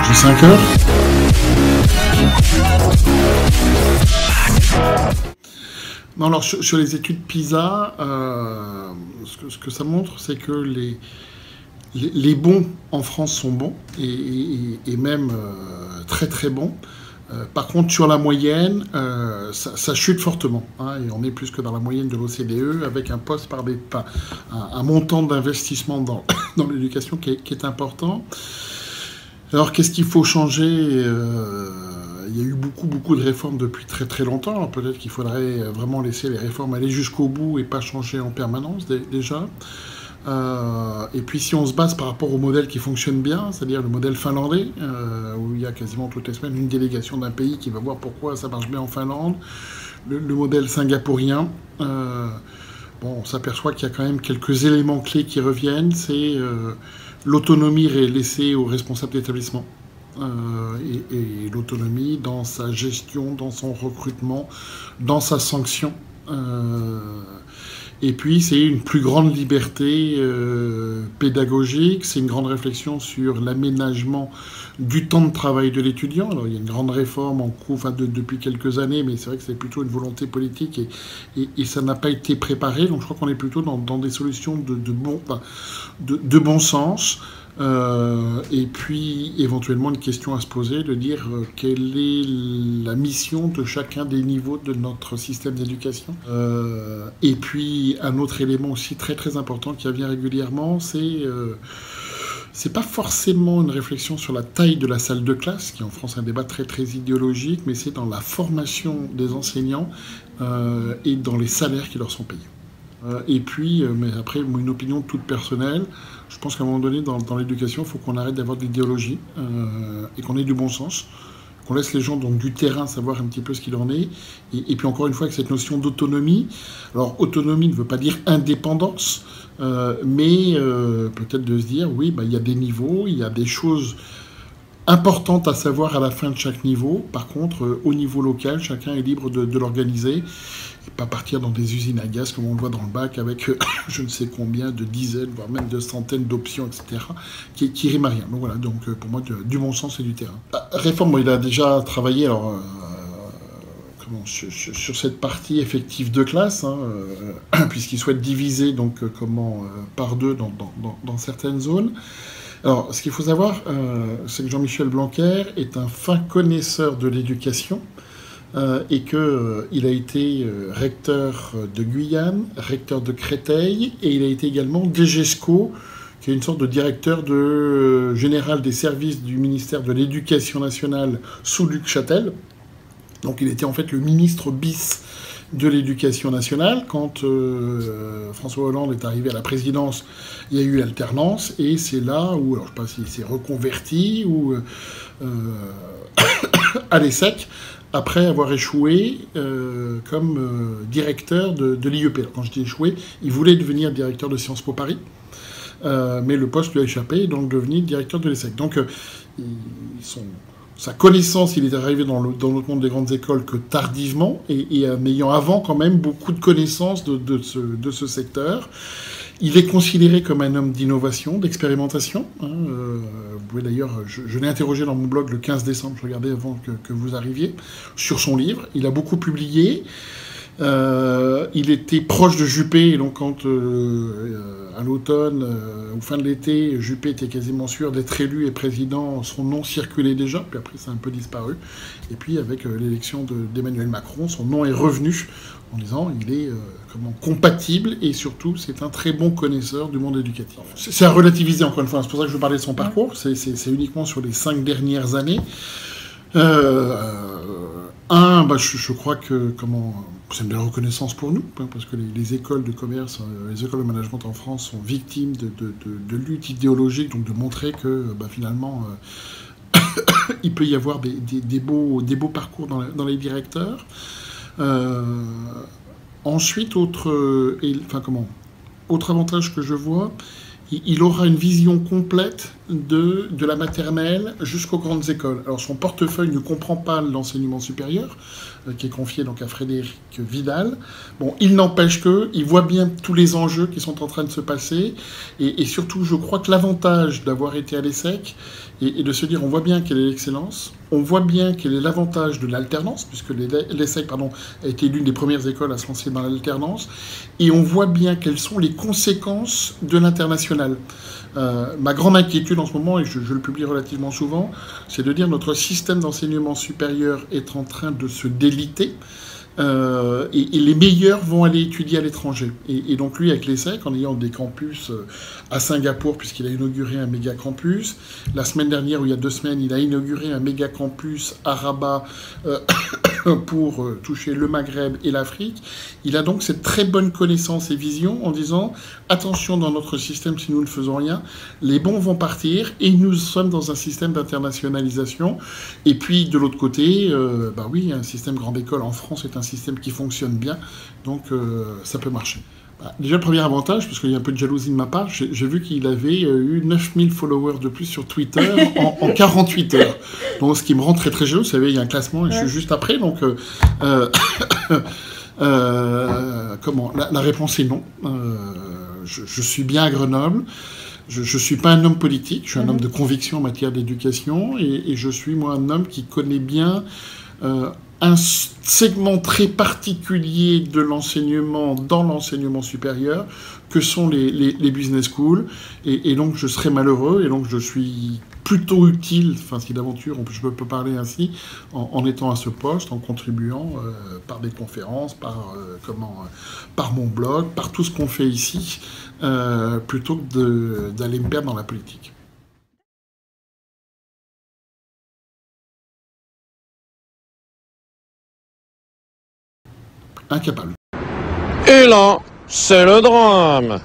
J'ai 5 heures. Non, alors sur les études PISA, ce que ça montre, c'est que les bons en France sont bons, et même très très bons. Par contre, sur la moyenne, ça chute fortement, hein, et on est plus que dans la moyenne de l'OCDE, avec un montant d'investissement dans l'éducation qui est important. Alors, qu'est-ce qu'il faut changer? Il y a eu beaucoup de réformes depuis très très longtemps. Alors, peut-être qu'il faudrait vraiment laisser les réformes aller jusqu'au bout et pas changer en permanence déjà. Et puis si on se base par rapport au modèle qui fonctionne bien, c'est-à-dire le modèle finlandais, où il y a quasiment toutes les semaines une délégation d'un pays qui va voir pourquoi ça marche bien en Finlande, le modèle singapourien, bon, on s'aperçoit qu'il y a quand même quelques éléments clés qui reviennent. C'est l'autonomie laissée aux responsables d'établissement, et l'autonomie dans sa gestion, dans son recrutement, dans sa sanction. Et puis, c'est une plus grande liberté pédagogique, c'est une grande réflexion sur l'aménagement du temps de travail de l'étudiant. Alors, il y a une grande réforme en cours depuis quelques années, mais c'est vrai que c'est plutôt une volonté politique et ça n'a pas été préparé. Donc, je crois qu'on est plutôt dans des solutions de bon sens. Et puis éventuellement une question à se poser, de dire quelle est la mission de chacun des niveaux de notre système d'éducation. Et puis un autre élément aussi très très important qui revient régulièrement, c'est pas forcément une réflexion sur la taille de la salle de classe, qui en France est un débat très très idéologique, mais c'est dans la formation des enseignants et dans les salaires qui leur sont payés. Et puis, mais après, une opinion toute personnelle, je pense qu'à un moment donné, dans l'éducation, il faut qu'on arrête d'avoir de l'idéologie et qu'on ait du bon sens, qu'on laisse les gens donc du terrain savoir un petit peu ce qu'il en est. Et puis encore une fois, avec cette notion d'autonomie, alors autonomie ne veut pas dire indépendance, mais peut-être de se dire, oui, il y a des niveaux, il y a des choses importantes à savoir à la fin de chaque niveau. Par contre, au niveau local, chacun est libre de l'organiser. Et pas partir dans des usines à gaz comme on le voit dans le bac avec je ne sais combien de dizaines, voire même de centaines d'options, etc., qui riment à rien. Donc voilà, donc pour moi, du bon sens et du terrain. Réforme, bon, il a déjà travaillé alors, sur cette partie effective de classe, hein, puisqu'il souhaite diviser donc, par deux dans certaines zones. Alors, ce qu'il faut savoir, c'est que Jean-Michel Blanquer est un fin connaisseur de l'éducation, et qu'il a été recteur de Guyane, recteur de Créteil, et il a été également DGESCO, qui est une sorte de directeur général des services du ministère de l'Éducation nationale sous Luc Châtel. Donc il était en fait le ministre bis de l'Éducation nationale. Quand François Hollande est arrivé à la présidence, il y a eu alternance, et c'est là où, alors je ne sais pas s'il s'est reconverti, ou à l'ESSEC, après avoir échoué comme directeur de l'IEP. Alors, quand je dis échoué, il voulait devenir directeur de Sciences Po Paris, mais le poste lui a échappé, et donc devenu directeur de l'ESSEC. Donc sa connaissance, il est arrivé dans notre monde des grandes écoles que tardivement, et en ayant avant quand même beaucoup de connaissances de ce secteur. Il est considéré comme un homme d'innovation, d'expérimentation. Hein, vous pouvez d'ailleurs, je l'ai interrogé dans mon blog le 15 décembre, je regardais avant que vous arriviez, sur son livre. Il a beaucoup publié. Il était proche de Juppé, et donc quand à l'automne ou fin de l'été, Juppé était quasiment sûr d'être élu et président, son nom circulait déjà, puis après ça a un peu disparu. Et puis avec l'élection d'Emmanuel Macron, son nom est revenu en disant il est compatible, et surtout c'est un très bon connaisseur du monde éducatif. C'est à relativiser encore une fois, c'est pour ça que je veux parler de son parcours, c'est uniquement sur les 5 dernières années. Je crois que c'est une belle reconnaissance pour nous, hein, parce que les écoles de commerce, les écoles de management en France sont victimes de luttes idéologiques, donc de montrer que finalement il peut y avoir des beaux parcours dans les directeurs. Ensuite, autre avantage que je vois, il aura une vision complète de la maternelle jusqu'aux grandes écoles. Alors son portefeuille ne comprend pas l'enseignement supérieur, qui est confié donc à Frédéric Vidal. Bon, il n'empêche qu'il voit bien tous les enjeux qui sont en train de se passer, et surtout, je crois que l'avantage d'avoir été à l'ESSEC, et de se dire, on voit bien quelle est l'excellence, on voit bien quel est l'avantage de l'alternance, puisque l'ESSEC a été l'une des premières écoles à se lancer dans l'alternance, et on voit bien quelles sont les conséquences de l'international. Ma grande inquiétude en ce moment, et je le publie relativement souvent, c'est de dire que notre système d'enseignement supérieur est en train de se déliter. Et les meilleurs vont aller étudier à l'étranger. Et donc lui, avec l'ESSEC, en ayant des campus à Singapour, puisqu'il a inauguré un méga campus, la semaine dernière, ou il y a 2 semaines, il a inauguré un méga campus à Rabat pour toucher le Maghreb et l'Afrique. Il a donc cette très bonne connaissance et vision en disant, attention, dans notre système, si nous ne faisons rien, les bons vont partir, et nous sommes dans un système d'internationalisation. Et puis, de l'autre côté, bah oui, un système grande école en France est un système qui fonctionne bien, donc ça peut marcher. Bah, déjà, le premier avantage, parce qu'il y a un peu de jalousie de ma part, j'ai vu qu'il avait eu 9000 followers de plus sur Twitter en 48 heures. Donc, ce qui me rend très très jaloux. Vous savez, il y a un classement et je suis juste après, donc comment la réponse est non. Je suis bien à Grenoble. Je ne suis pas un homme politique, je suis un homme de conviction en matière d'éducation, et je suis, moi, un homme qui connaît bien un segment très particulier de l'enseignement dans l'enseignement supérieur, que sont les business schools, et donc je serais malheureux, et donc je suis plutôt utile, enfin si d'aventure je peux parler ainsi, en étant à ce poste, en contribuant par des conférences, par mon blog, par tout ce qu'on fait ici, plutôt que d'aller me perdre dans la politique. Incapable. Et là, c'est le drame.